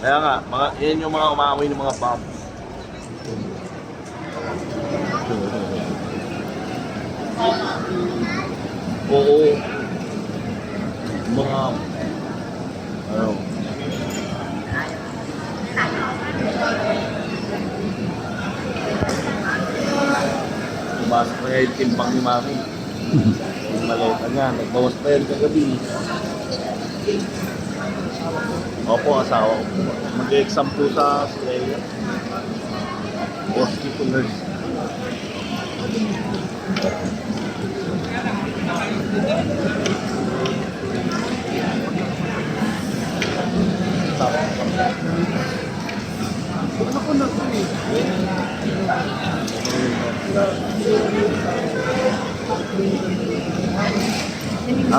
Kaya nga, yan yung mga umaamoy ng mga bombs. Oo. Mga ano? Pumasok na yung timbang ni Mami. Yung maleta niya, nagbawas pa yan kagabi. Opo, asawa ko. Mag-exam po sa Australia. Hospital nurse. Ano ko na ito eh?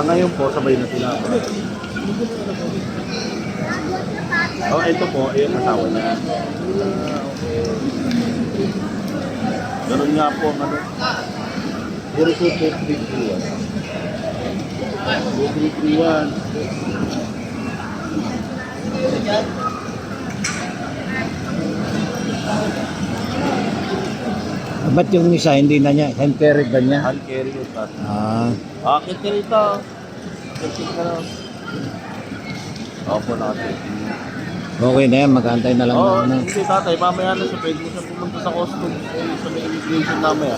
Ngayon po, sabay na sila. Oh, ito po, yung asawa niya. Ganun nga po, ano? 02331. 2331. Ba't yung isa hindi na niya? Hand carry ba niya? Hand carry yung tat. Akit ka rito. Akit ka na. Opo, natin. Okay na yan, mag-aantay na lang. Oo, hindi tatay. Mamaya na siya. Pwede mo siya pumunta sa customs. Sa may immigration namaya.